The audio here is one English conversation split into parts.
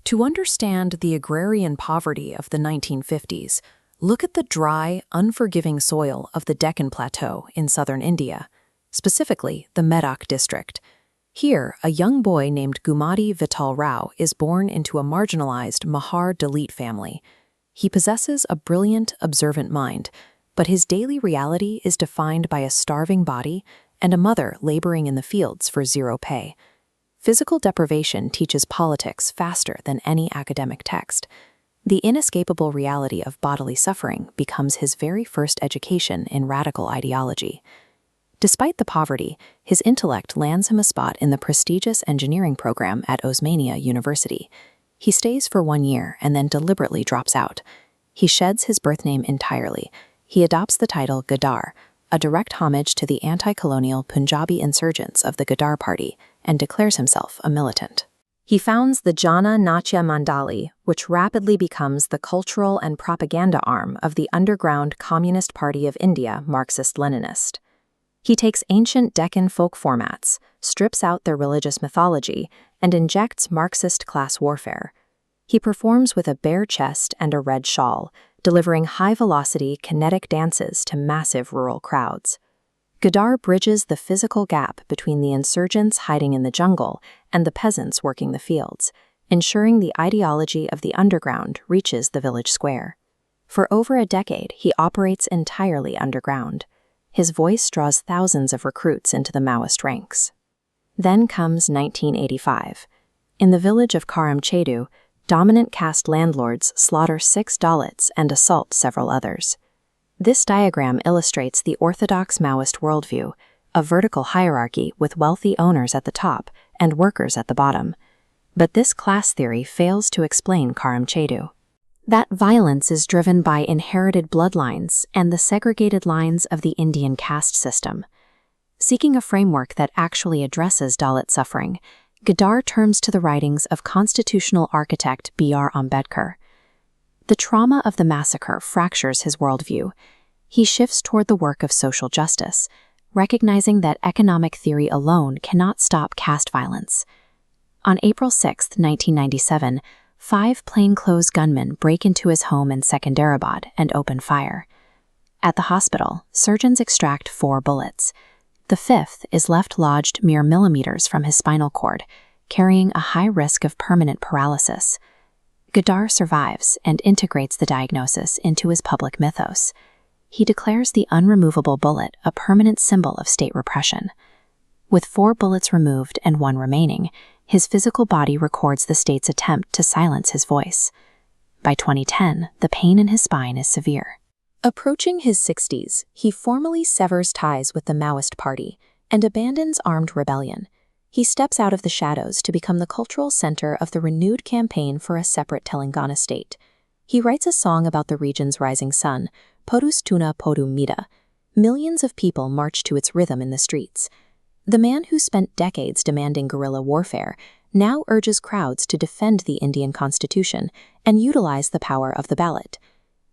To understand the agrarian poverty of the 1950s, look at the dry, unforgiving soil of the Deccan Plateau in southern India, specifically the Medak district. Here, a young boy named Gummadi Vittal Rao is born into a marginalized Mahar Dalit family. He possesses a brilliant, observant mind, but his daily reality is defined by a starving body and a mother laboring in the fields for zero pay. Physical deprivation teaches politics faster than any academic text. The inescapable reality of bodily suffering becomes his very first education in radical ideology. Despite the poverty, his intellect lands him a spot in the prestigious engineering program at Osmania University. He stays for 1 year and then deliberately drops out. He sheds his birth name entirely. He adopts the title Gaddar, a direct homage to the anti-colonial Punjabi insurgents of the Gaddar party, and declares himself a militant. He founds the Jana Natya Mandali, which rapidly becomes the cultural and propaganda arm of the underground Communist Party of India Marxist-Leninist. He takes ancient Deccan folk formats, strips out their religious mythology, and injects Marxist class warfare. He performs with a bare chest and a red shawl, delivering high-velocity, kinetic dances to massive rural crowds. Gaddar bridges the physical gap between the insurgents hiding in the jungle and the peasants working the fields, ensuring the ideology of the underground reaches the village square. For over a decade, he operates entirely underground. His voice draws thousands of recruits into the Maoist ranks. Then comes 1985. In the village of Karamchedu, dominant caste landlords slaughter 6 Dalits and assault several others. This diagram illustrates the orthodox Maoist worldview, a vertical hierarchy with wealthy owners at the top and workers at the bottom. But this class theory fails to explain Karamchedu. That violence is driven by inherited bloodlines and the segregated lines of the Indian caste system. Seeking a framework that actually addresses Dalit suffering, Gaddar turns to the writings of constitutional architect B.R. Ambedkar. The trauma of the massacre fractures his worldview. He shifts toward the work of social justice, recognizing that economic theory alone cannot stop caste violence. On April 6, 1997, 5 plainclothes gunmen break into his home in Secunderabad and open fire. At the hospital, surgeons extract 4 bullets. The 5th is left lodged mere millimeters from his spinal cord, carrying a high risk of permanent paralysis. Gaddar survives and integrates the diagnosis into his public mythos. He declares the unremovable bullet a permanent symbol of state repression. With 4 bullets removed and 1 remaining, his physical body records the state's attempt to silence his voice. By 2010, the pain in his spine is severe. Approaching his 60s, he formally severs ties with the Maoist party and abandons armed rebellion. He steps out of the shadows to become the cultural center of the renewed campaign for a separate Telangana state. He writes a song about the region's rising sun, Podustuna Podu Mida. Millions of people march to its rhythm in the streets. The man who spent decades demanding guerrilla warfare now urges crowds to defend the Indian Constitution and utilize the power of the ballot.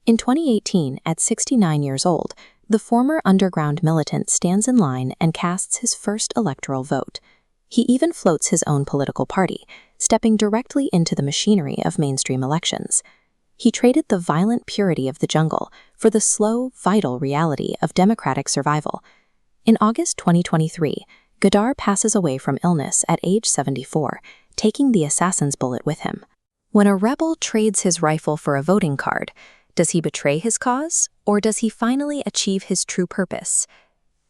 In 2018, at 69 years old, the former underground militant stands in line and casts his first electoral vote. He even floats his own political party, stepping directly into the machinery of mainstream elections. He traded the violent purity of the jungle for the slow, vital reality of democratic survival. In August 2023, Gaddar passes away from illness at age 74, taking the assassin's bullet with him. When a rebel trades his rifle for a voting card, does he betray his cause, or does he finally achieve his true purpose?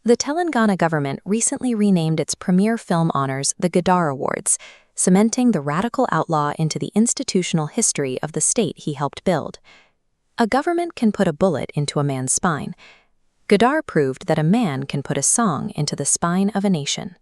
The Telangana government recently renamed its premier film honors the Gaddar Awards, cementing the radical outlaw into the institutional history of the state he helped build. A government can put a bullet into a man's spine. Gaddar proved that a man can put a song into the spine of a nation.